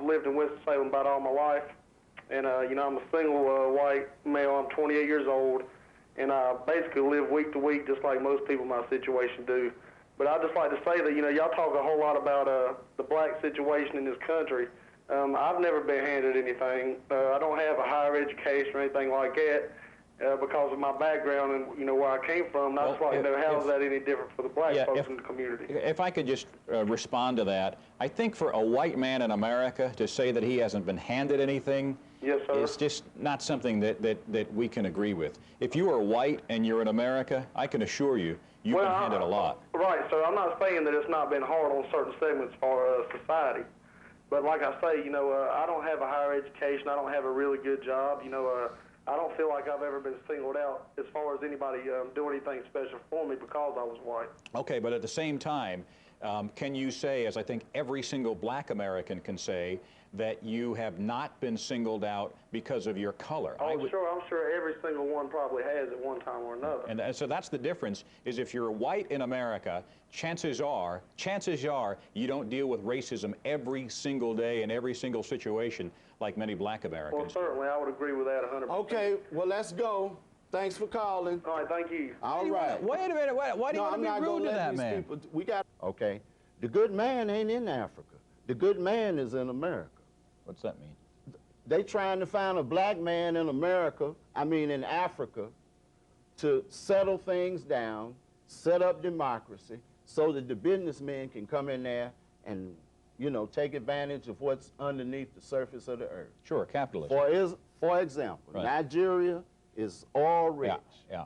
I've lived in Winston-Salem about all my life, and you know, I'm a single white male. I'm 28 years old, and I basically live week to week just like most people in my situation do. But I'd just like to say that, you know, y'all talk a whole lot about the black situation in this country. I've never been handed anything. I don't have a higher education or anything like that. Because of my background and, you know, where I came from, and I just like to know how is that any different for the black folks in the community. If I could just respond to that, I think for a white man in America to say that he hasn't been handed anything is just not something that we can agree with. If you are white and you're in America, I can assure you, you've been handed a lot. Right, so I'm not saying that it's not been hard on certain segments for society. But like I say, you know, I don't have a higher education. I don't have a really good job. You know, I don't feel like I've ever been singled out as far as anybody doing anything special for me because I was white. Okay, but at the same time, can you say, as I think every single black American can say, that you have not been singled out because of your color? Oh, I'm sure every single one probably has at one time or another. And so that's the difference, is if you're white in America, chances are you don't deal with racism every single day in every single situation like many black Americans. Well, certainly, I would agree with that 100%. Okay, well, let's go. Thanks for calling. All right, thank you. All right. Wait a minute, why do you want to be rude to that man? We got, okay, the good man ain't in Africa. The good man is in America. What's that mean? They trying to find a black man in America, in Africa, to settle things down, set up democracy, so that the businessmen can come in there and, you know, take advantage of what's underneath the surface of the earth. Sure, capitalism. For example, right. Nigeria is all rich. Yeah.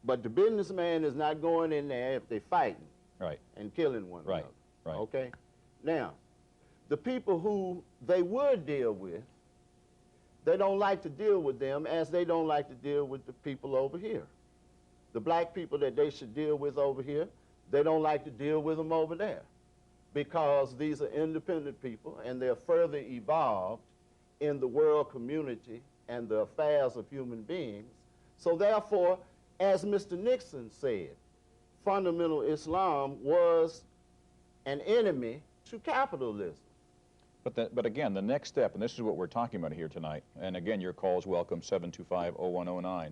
But the businessman is not going in there if they're fighting right. and killing one another. Right. Okay? Now, the people who they would deal with, they don't like to deal with them as they don't like to deal with the people over here. The black people that they should deal with over here, they don't like to deal with them over there because these are independent people and they're further evolved in the world community and the affairs of human beings. So therefore, as Mr. Nixon said, fundamental Islam was an enemy to capitalism. But again, the next step, and this is what we're talking about here tonight, and again, your call is welcome, 725-0109,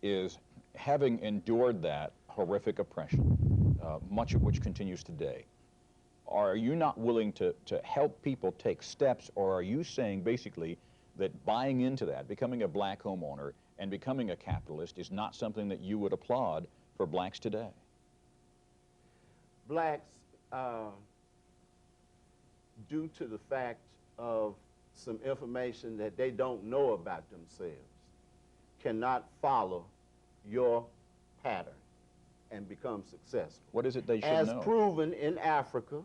is having endured that horrific oppression, much of which continues today, are you not willing to help people take steps, or are you saying basically that buying into that, becoming a black homeowner and becoming a capitalist is not something that you would applaud for blacks today? Blacks, due to the fact of some information that they don't know about themselves, cannot follow your pattern and become successful. What is it they should know? As proven in Africa,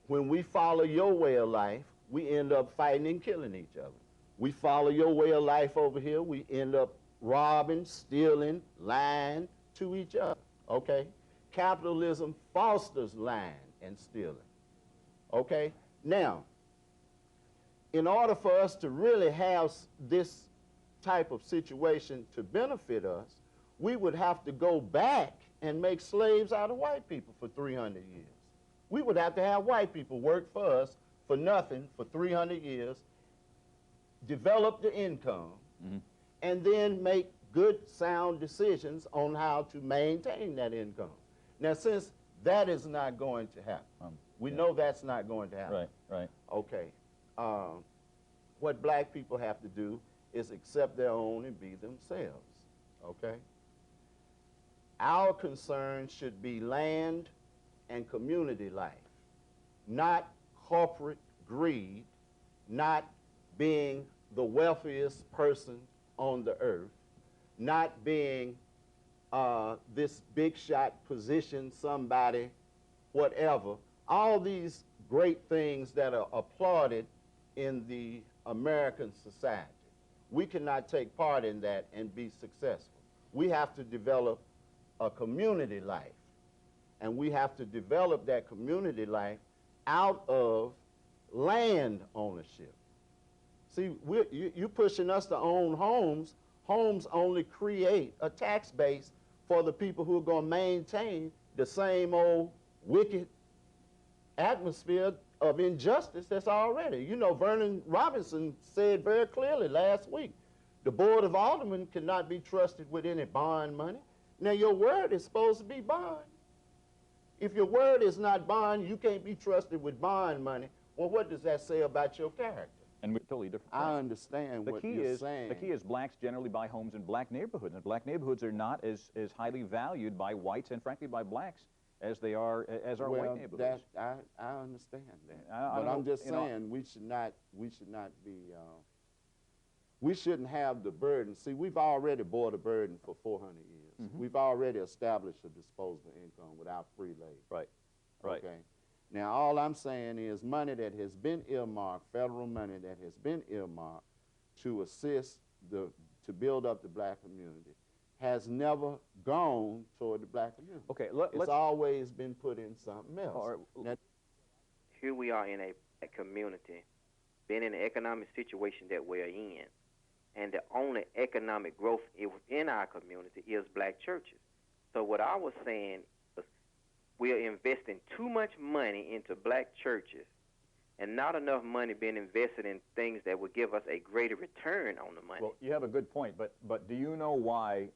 when we follow your way of life, we end up fighting and killing each other. We follow your way of life over here, we end up robbing, stealing, lying to each other, okay? Capitalism fosters lying and stealing, okay? Now, in order for us to really have this type of situation to benefit us, we would have to go back and make slaves out of white people for 300 years. We would have to have white people work for us for nothing for 300 years, develop the income, and then make good, sound decisions on how to maintain that income. Now, since that is not going to happen, we know that's not going to happen. Right. Okay. What black people have to do is accept their own and be themselves, okay? Our concern should be land and community life, not corporate greed, not being the wealthiest person on the earth, not being this big shot position, somebody, whatever. All these great things that are applauded in the American society. We cannot take part in that and be successful. We have to develop a community life, and we have to develop that community life out of land ownership. See, you're pushing us to own homes. Homes only create a tax base for the people who are going to maintain the same old wicked atmosphere of injustice that's already. You know, Vernon Robinson said very clearly last week, the Board of Aldermen cannot be trusted with any bond money. Now, your word is supposed to be bond. If your word is not bond, you can't be trusted with bond money. Well, what does that say about your character? And we're totally different. I understand what you're saying. The key is blacks generally buy homes in black neighborhoods, and black neighborhoods are not as highly valued by whites and frankly by blacks as they are as our white neighborhoods. I understand that, but I'm just saying we shouldn't have the burden. See, we've already bore the burden for 400 years. We've already established a disposable income without free labor. Right, right. Okay. Now, all I'm saying is money that has been earmarked, federal money that has been earmarked to assist to build up the black community has never gone toward the black community. Okay, it's always been put in something else. Now, here we are in a community, been in the economic situation that we're in, and the only economic growth in our community is black churches. So what I was saying was we are investing too much money into black churches and not enough money being invested in things that would give us a greater return on the money. Well, you have a good point, but do you know why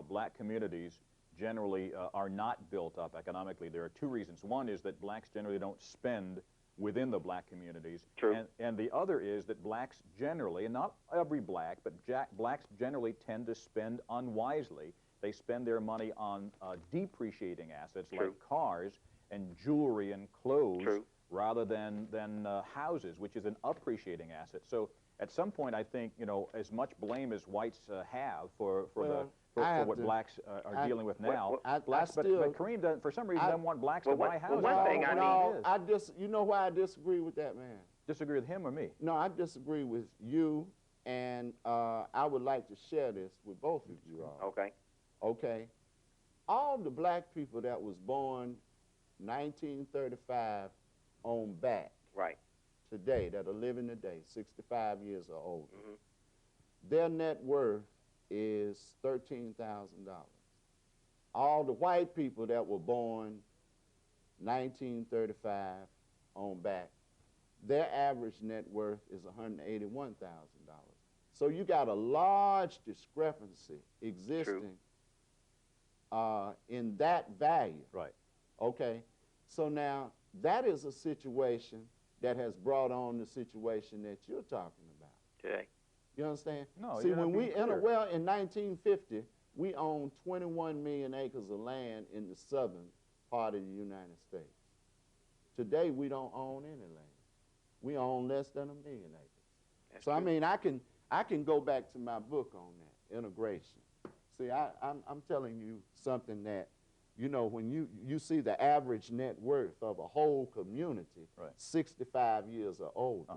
black communities generally are not built up economically? There are two reasons. One is that blacks generally don't spend within the black communities. True. And the other is that blacks generally, and not every black, but blacks generally tend to spend unwisely. They spend their money on depreciating assets True. like cars and jewelry and clothes True. rather than houses, which is an appreciating asset. So at some point, I think, you know, as much blame as whites have for what blacks are dealing with now. But Kareem, doesn't, for some reason, doesn't want blacks to buy houses. One thing I need you know why I disagree with that man? Disagree with him or me? No, I disagree with you, and I would like to share this with both of you all. Okay. Okay. All the black people that was born 1935 on back. Right. Today, that are living today, 65 years or older, their net worth is $13,000. All the white people that were born 1935 on back, their average net worth is $181,000. So you got a large discrepancy existing in that value. Right. Okay. So now that is a situation that has brought on the situation that you're talking about. Okay. You understand? No. See, when we in 1950, we owned 21 million acres of land in the southern part of the United States. Today, we don't own any land. We own less than 1 million acres. That's true. I mean, I can go back to my book on that, integration. See, I'm telling you something that, you know, when you see the average net worth of a whole community, 65 years or older,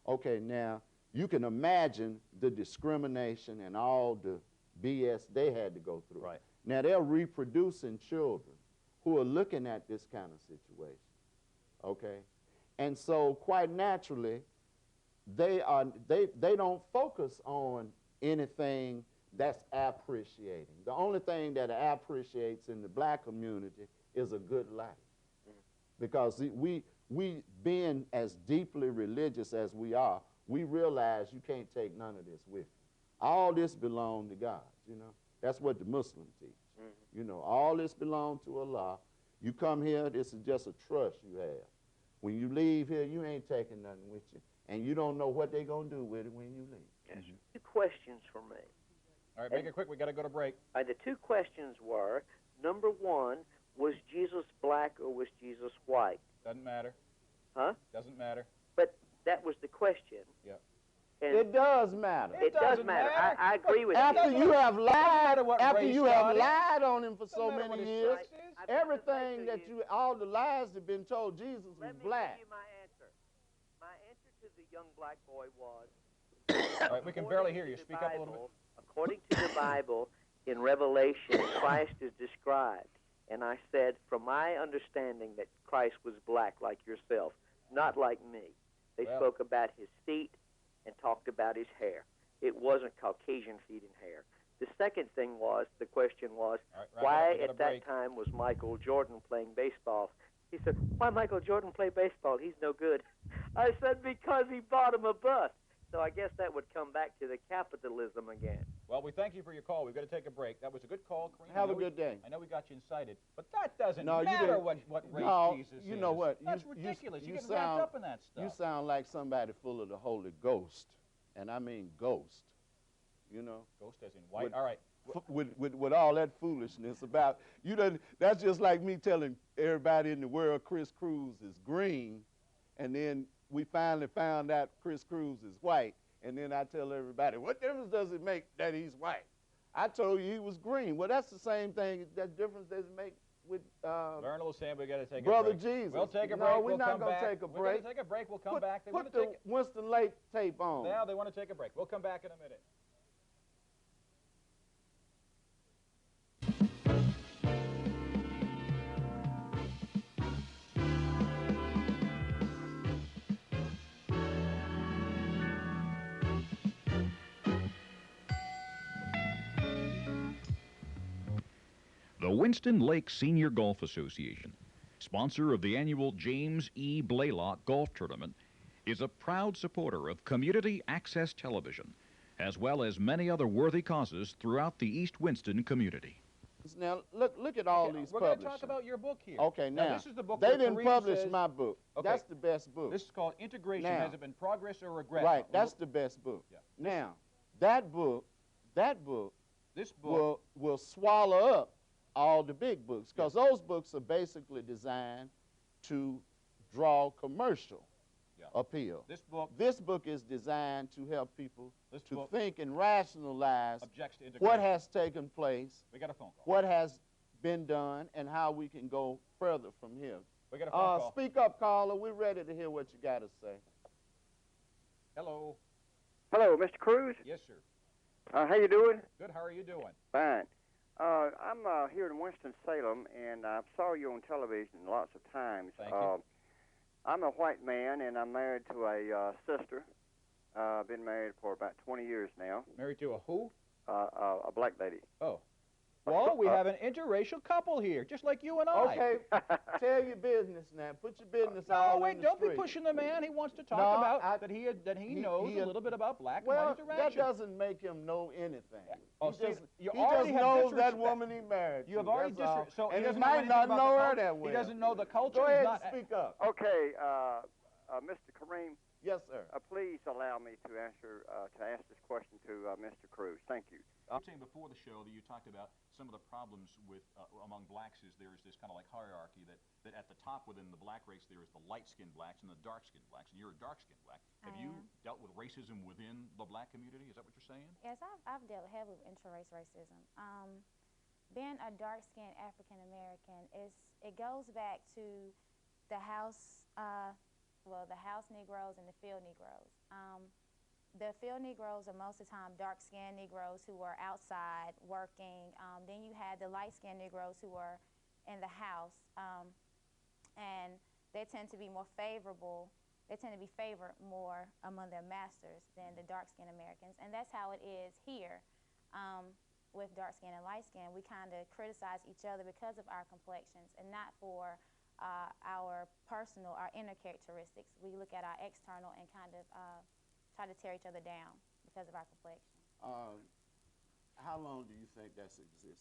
okay, now you can imagine the discrimination and all the BS they had to go through. Right. Now they're reproducing children who are looking at this kind of situation, okay? And so quite naturally, they don't focus on anything that's appreciating. The only thing that appreciates in the black community is a good life. Because we being as deeply religious as we are, we realize you can't take none of this with you. All this belongs to God, you know. That's what the Muslims teach. You know, all this belongs to Allah. You come here, this is just a trust you have. When you leave here, you ain't taking nothing with you. And you don't know what they're going to do with it when you leave. Yes. Two questions for me. All right, make it quick. We got to go to break. The two questions were, number one, was Jesus black or was Jesus white? Doesn't matter. Huh? Doesn't matter. But that was the question. Yep. And it does matter. It does matter. I agree with after you. You have lied, after you have lied on him for so many years, right. everything that all the lies have been told, Jesus was black. Let me give you my answer. My answer to the young black boy was, all right, we can barely hear you. Speak up a little bit. According to the Bible, in Revelation, Christ is described. And I said, from my understanding, that Christ was black like yourself, not like me. They spoke about his feet and talked about his hair. It wasn't Caucasian feet and hair. The second thing was, the question was, why at that time was Michael Jordan playing baseball? He said, "Why Michael Jordan play baseball? He's no good." I said, "Because he bought him a bus." So I guess that would come back to the capitalism again. Well, we thank you for your call. We've got to take a break. That was a good call, Kareem. Have a good day. I know we got you incited, but that doesn't No, you matter didn't. what race No, Jesus is. you know what? That's You- ridiculous. you You get sound- wrapped up in that stuff. You sound like somebody full of the Holy Ghost, and I mean ghost. You know, Ghost as in white. With- All right. with all that foolishness about you. That's just like me telling everybody in the world Chris Cruz is green, and then we finally found out Chris Cruz is white, and then I tell everybody, what difference does it make that he's white? I told you he was green. Well, that's the same thing. That difference does it make with Vernal was saying we got to take Brother a break. Jesus. We'll take a break. No, we're we'll not come gonna back. take a We're break. going to take a break. We'll come Put, back. They want put to the take it. Winston Lake tape on. Now they want to take a break. We'll come back in a minute. The Winston Lake Senior Golf Association, sponsor of the annual James E. Blaylock Golf Tournament, is a proud supporter of community access television, as well as many other worthy causes throughout the East Winston community. Now, look at all these We're going to publishers. talk about your book here. Okay, now, this is the book they where didn't Kareem publish says- my book. Okay. That's the best book. This is called Integration. Now- Has it been progress or regret? Right, that's the best book. Yeah. Now, that book This book. will swallow up all the big books, because those books are basically designed to draw commercial Yeah. appeal. This book This book is designed to help people This to book think and rationalize objects to integration. what has taken place, We got a phone call. what has been done, and how we can go further from here. We got a phone call. Speak up, caller. We're ready to hear what you got to say. Hello. Hello, Mr. Cruz. Yes, sir. How you doing? Good. How are you doing? Fine. I'm here in Winston-Salem, and I saw you on television lots of times. Thank you. I'm a white man, and I'm married to a sister. I've been married for about 20 years now. Married to a who? A black lady. Oh. Well, we have an interracial couple here, just like you and I. Okay, tell your business now. Put your business No, all wait, in the don't be street. pushing the man. He wants to talk No, about that he knows a little bit about black and Well, white interaction. that doesn't make him know anything. Oh, he see, just, you he already just have knows that disrespect. woman he married. You have to, already that's all. so and he doesn't know might anything not about know the her culture. that well. He doesn't know the culture. Go He's ahead not, and speak up. Okay, Mr. Kareem, Yes, sir. please allow me to ask this question to Mr. Cruz. Thank you. I'm saying before the show that you talked about some of the problems with among blacks is there is this kind of like hierarchy that at the top within the black race there is the light-skinned blacks and the dark-skinned blacks, and you're a dark-skinned black. Have you dealt with racism within the black community? Is that what you're saying? Yes, I've dealt heavily with interrace racism. Being a dark-skinned African American it goes back to the house Negroes and the field Negroes. The field Negroes are most of the time dark-skinned Negroes who are outside working. Then you had the light-skinned Negroes who are in the house, and they tend to be more favorable. They tend to be favored more among their masters than the dark-skinned Americans, and that's how it is here. With dark-skinned and light-skinned, we kind of criticize each other because of our complexions and not for our inner characteristics. We look at our external and kind of try to tear each other down because of our complexion. How long do you think that's existed?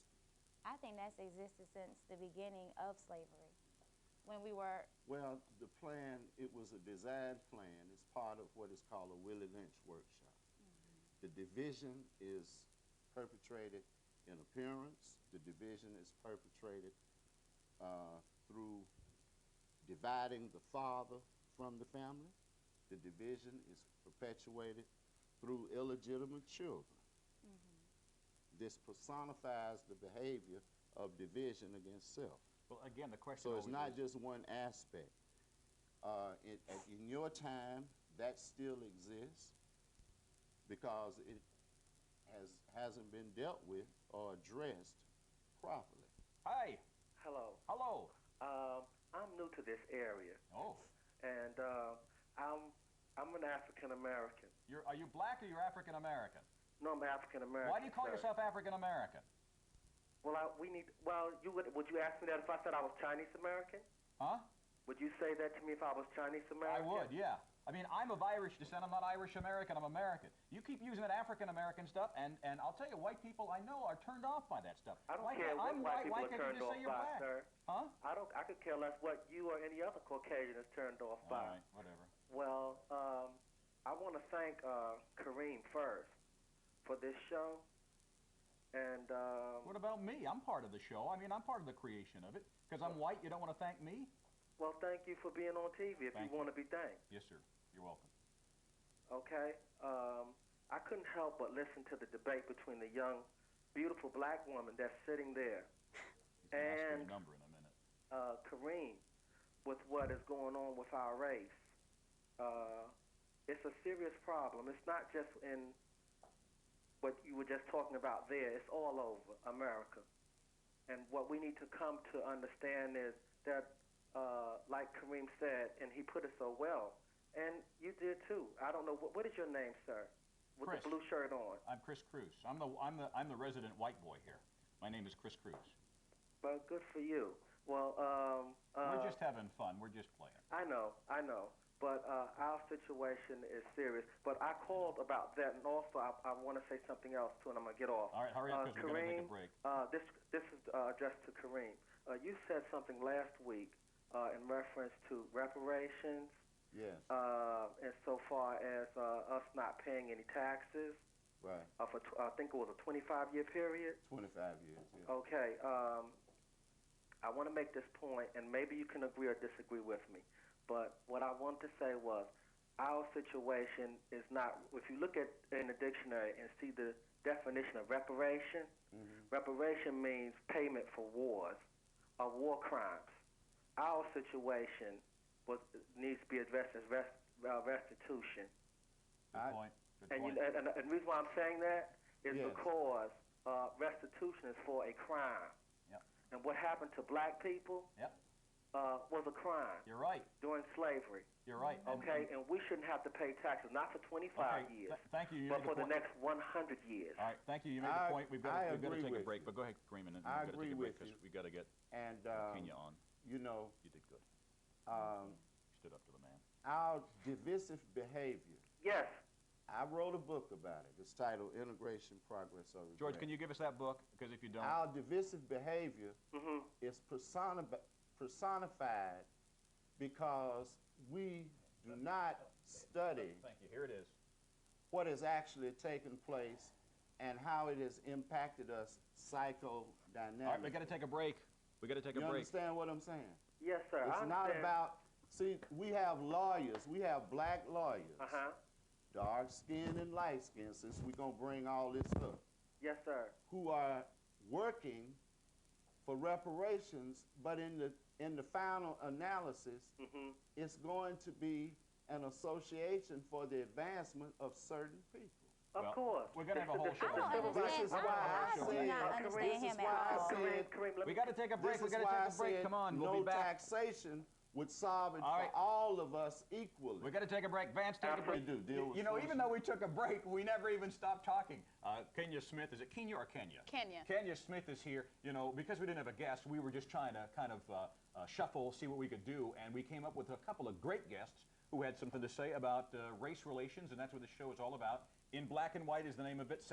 I think that's existed since the beginning of slavery. When we were... Well, the plan, it was a design plan. It's part of what is called a Willie Lynch workshop. The division is perpetrated in appearance. The division is perpetrated through dividing the father from the family. The division is perpetuated through illegitimate children. This personifies the behavior of division against self. Well, again, the question So it's always not is- just one aspect. In your time, that still exists because it hasn't been dealt with or addressed properly. Hi. Hello. Hello. I'm new to this area, Oh. and I'm an African American. Are you black or you're African American? No, I'm African American. Why do you call sir. yourself African American? Well, would you ask me that if I said I was Chinese American? Huh? Would you say that to me if I was Chinese I American? would, yeah. I mean, I'm of Irish descent. I'm not Irish American. I'm American. You keep using that African American stuff, and I'll tell you, white people I know are turned off by that stuff. I don't care what I'm white white. people Why are can't turned you just off say you're by, black? sir. Huh? I could care less what you or any other Caucasian is turned off All by. right, whatever. Well, I want to thank Kareem first for this show. And What about me? I'm part of the show. I mean, I'm part of the creation of it. Because I'm white, you don't want to thank me? well, thank you for being on TV. If Thank you want to be thanked. Yes, sir. You're welcome. Okay. I couldn't help but listen to the debate between the young, beautiful black woman that's sitting there He's going to ask you and a number in a minute. Kareem with what is going on with our race. It's a serious problem. It's not just in what you were just talking about there. It's all over America. And what we need to come to understand is that, like Kareem said, and he put it so well, and you did too. I don't know, what is your name, sir? With Chris. the blue shirt on. I'm Chris Cruz. I'm the resident white boy here. My name is Chris Cruz. Well, good for you. Well, We're just having fun. We're just playing. I know. But our situation is serious. But I called about that, and also I want to say something else too, and I'm going to get off. All right, hurry up because we're going to take a break. This is addressed to Kareem. You said something last week in reference to reparations. Yes. And so far as us not paying any taxes. Right. For I think it was a 25-year period. 25 years, yeah. Okay. I want to make this point, and maybe you can agree or disagree with me. But what I want to say was, our situation is not. If you look at in the dictionary and see the definition of reparation, reparation means payment for wars or war crimes. Our situation needs to be addressed as restitution. Good point. Good And, point. and the reason why I'm saying that is Yes. because restitution is for a crime. Yep. And what happened to black people Yep. was a crime You're right. during slavery. You're right. Okay, and we shouldn't have to pay taxes, not for 25 Okay, years, thank you. You but made for the the point. next 100 years. All right, thank you. You made I- the point. We've got I to agree take a with break. you. But go ahead, Kareem, and then I we've got to agree take a break with because you. we got to get And, Kenya on. you know, You did good. um, Stood up to the man. our divisive behavior. Yes. I wrote a book about it. It's titled Integration, Progress, or Regret. George, can you give us that book? Because if you don't, Our divisive behavior is personified because we do not study thank you. Here it is. what has actually taken place and how it has impacted us psychodynamically. All right, we got to take a break. We got to take a You break. understand what I'm saying? Yes, sir. I It's not understand. about, see, we have lawyers, we have black lawyers, dark skin and light skin, since we're going to bring all this up, Yes, sir. who are working for reparations, but in the final analysis, it's going to be an association for the advancement of certain people. Of course. We're going to have a whole show. I don't This understand. is why I I do said, not understand this is him why at I all. said, We got to take a break. this We is got to why I take a break. said Come on, we'll no be back. taxation would solve it All right. for all of us equally. We got to take a break. Vance, take a break. Deal with You know, even social- though we took a break, we never even stopped talking. Kenya Smith, is it Kenya or Kenya? Kenya. Kenya Smith is here. You know, because we didn't have a guest, we were just trying to kind of shuffle, see what we could do, and we came up with a couple of great guests who had something to say about race relations, and that's what the show is all about. In Black and White is the name of it.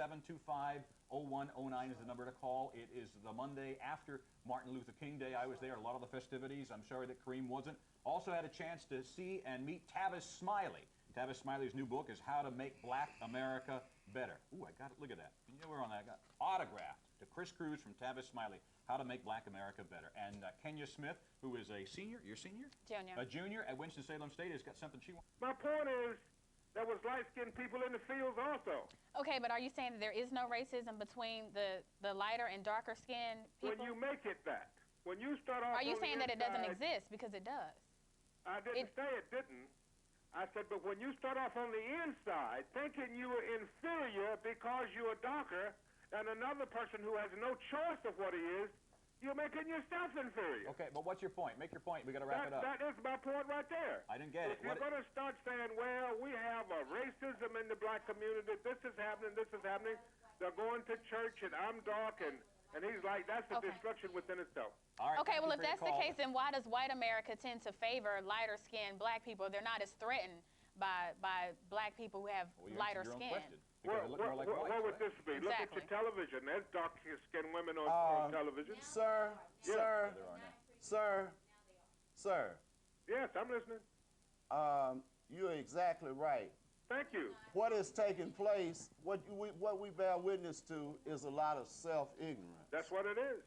725-0109 is the number to call. It is the Monday after Martin Luther King Day. I was there, a lot of the festivities. I'm sorry that Kareem wasn't. Also had a chance to see and meet Tavis Smiley. Tavis Smiley's new book is How to Make Black America Better. Ooh, I got it. Look at that. You know where on that? I got autographed to Chris Cruz from Tavis Smiley. How to Make Black America Better. And Kenya Smith, who is a senior. You're a senior? Junior. A junior at Winston-Salem State, has got something she wants. My point is, there was light-skinned people in the fields also. Okay, but are you saying that there is no racism between the lighter and darker skinned people? When you make it that, when you start off Are you on the saying that it doesn't inside- exist? Because it does. I didn't say it didn't. I said, but when you start off on the inside, thinking you are inferior because you are darker than another person who has no choice of what he is, you're making yourself inferior. Okay, but what's your point? Make your point. We got to wrap it up. That is my point right there. I didn't get it. If you're What- going to start saying, well, we have a racism in the black community, this is happening, they're going to church and I'm dark and And he's like, that's the Okay. destruction within itself. All right, Okay, thank well, you if for your that's the call. case, then why does white America tend to favor lighter-skinned black people? They're not as threatened by black people who have Well, you lighter answered your own skin. question. Because they look more like whites, What would right? this be? Look at Exactly. your television. There's dark-skinned women on television. Sir, Yeah. sir, There are now. sir, sir, Yes, I'm listening. you're exactly right. Thank you. What is taking place, what we bear witness to is a lot of self-ignorance. That's what it is.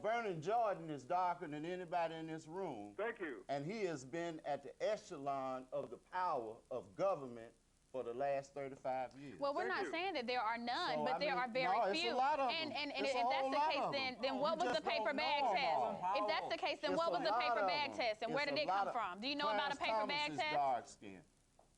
Vernon Jordan is darker than anybody in this room. Thank you. And he has been at the echelon of the power of government for the last 35 years. Well, we're not saying that there are none, So, but I there mean, are very no, it's few. a lot of and them. and It's if a that's whole the lot case, of them. then You what was the just don't paper know bag them test? all. If that's the case, then It's what a was the lot paper of bag them. test, and where It's did a it lot come of- from? Do you know about a Clarence paper Thomas bag is test? dark skin.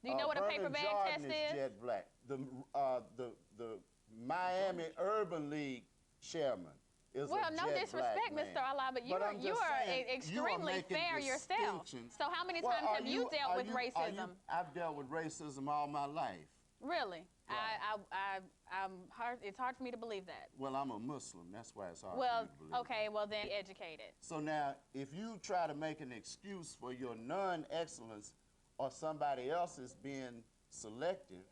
Do you know what a paper Vernon bag Jordan test is is? jet black. The Miami Urban League chairman is Well, a no jet disrespect, black man. Mr. Allah, but you I'm are just saying, extremely making fair yourself. distinctions. So how many Well, times have you dealt with racism? I've dealt with racism all my life. Really? Right. It's hard for me to believe that. Well, I'm a Muslim. That's why it's hard Well, for me to believe. okay, well then educated. So now, if you try to make an excuse for your non-excellence or somebody else's being selective,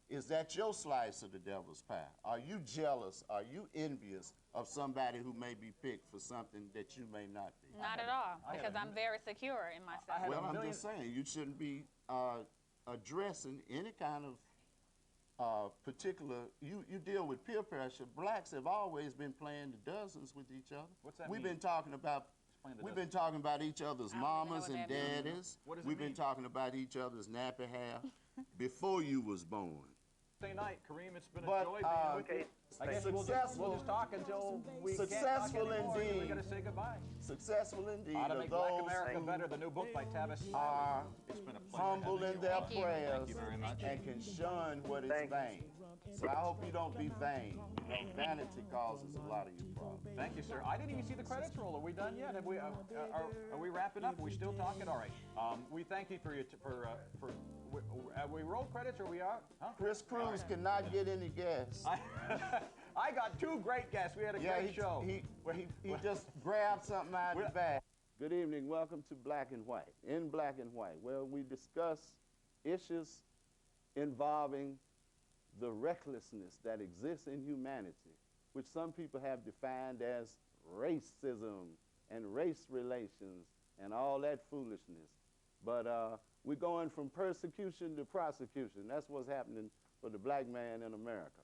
is that your slice of the devil's pie? Are you jealous? Are you envious of somebody who may be picked for something that you may not be? Not at all, because I'm very secure in myself. Well, I'm just saying, you shouldn't be addressing any kind of particular, you deal with peer pressure. Blacks have always been playing the dozens with each other. What's that We've mean? been talking about each other's mamas and that means. daddies. What does it We've been mean? talking about each other's nappy hair before you was born. Thursday night, Kareem, it's been a But, joy being with you. I guess we'll just talk until we can't Successful talk anymore, and we indeed. gotta say goodbye. Successful indeed How to are Make Black those America who Better, the new book by Tavis. are It's been a pleasure humble having in you. their Thank you. prayers Thank you very much. and can shun what is Thank you. vain. So I hope you don't be vain. You know, vanity causes a lot of your problems. Thank you, sir. I didn't even see the credits roll. Are we done yet? Have we? Are we wrapping up? Are we still talking? All right. We thank you for have we rolled credits or we are? Huh? Chris Cruz cannot get any gas. I got two great guests. We had a great show. He just grabbed something out of the bag. Good evening. Welcome to Black and White. In Black and White, where we discuss issues involving the recklessness that exists in humanity, which some people have defined as racism and race relations and all that foolishness. But we're going from persecution to prosecution. That's what's happening for the black man in America.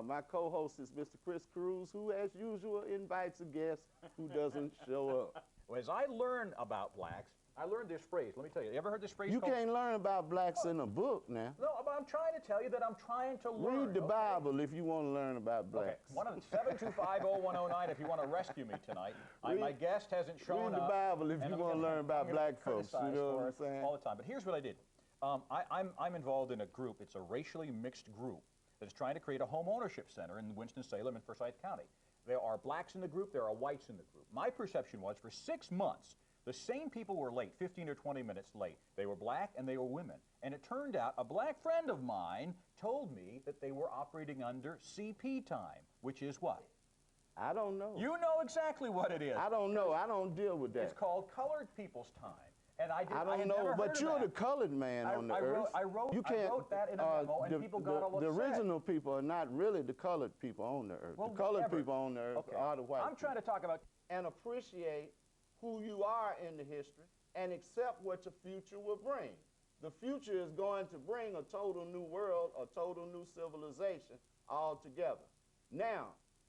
My co-host is Mr. Chris Cruz, who, as usual, invites a guest who doesn't show up. Well, as I learn about blacks, I learned this phrase. Let me tell you. You ever heard this phrase? You called... can't learn about blacks in a book now. No, but I'm trying to tell you that I'm trying to learn. Read the okay? Bible if you want to learn about blacks. Okay. 725-0109 if you want to rescue me tonight. My guest hasn't shown Read the up. Bible if and you I'm want to gonna- learn about I'm gonna black folks. You criticize know what for I'm it saying? all the time. But here's what I did. I'm involved in a group. It's a racially mixed group that is trying to create a home ownership center in Winston-Salem and Forsyth County. There are blacks in the group. There are whites in the group. My perception was for 6 months, the same people were late, 15 or 20 minutes late. They were black and they were women. And it turned out a black friend of mine told me that they were operating under CP time, which is what? I don't know. You know exactly what it is. I don't know. I don't deal with that. It's called colored people's time. And I don't had know, never but heard of you're the that. colored man on the earth. I wrote that in a memo, and people got all the upset. original people are not really the colored people on the earth. Well, the colored whatever. people on the earth Okay. are the white I'm people. trying to talk about... And appreciate who you are in the history and accept what your future will bring. The future is going to bring a total new world, a total new civilization altogether. Now,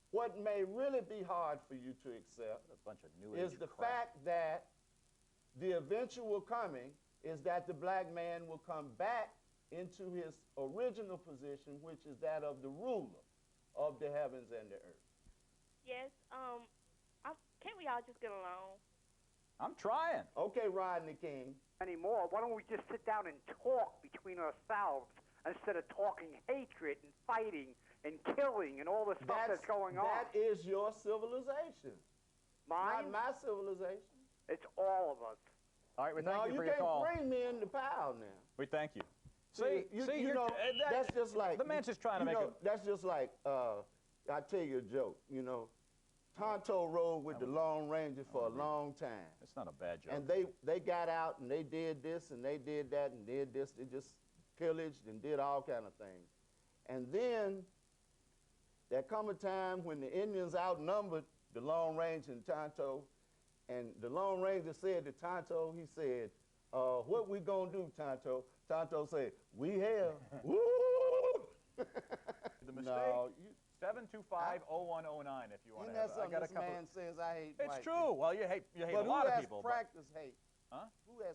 what may really be hard for you to accept A bunch of new is age the crap. fact that the eventual coming is that the black man will come back into his original position, which is that of the ruler of the heavens and the earth. Yes, can't we all just get along? I'm trying. Okay, Rodney King. Anymore. Why don't we just sit down and talk between ourselves instead of talking hatred and fighting and killing and all the stuff that's going on? That is your civilization. Mine? Not my civilization. It's all of us. All right, well, No, thank you you for your can't call. bring me in the pile now. We thank you. See, you you're- know, that- that's just like... The man's just trying to you make know, That's just like, I'll tell you a joke, you know. Tonto rode with the Lone Ranger for a long time. It's not a bad joke. And they got out and they did this and they did that and did this. They just pillaged and did all kind of things. And then there come a time when the Indians outnumbered the Lone Ranger and Tonto, and the Lone Ranger said to Tonto, he said, what we gonna do, Tonto? Tonto said, we have. Woo! The mistake. No, 725-0109 if you want isn't to have that it. I something got a this couple. man says I hate It's white true. people. Well, you hate But a lot of people. Who has practiced hate? Huh? Who has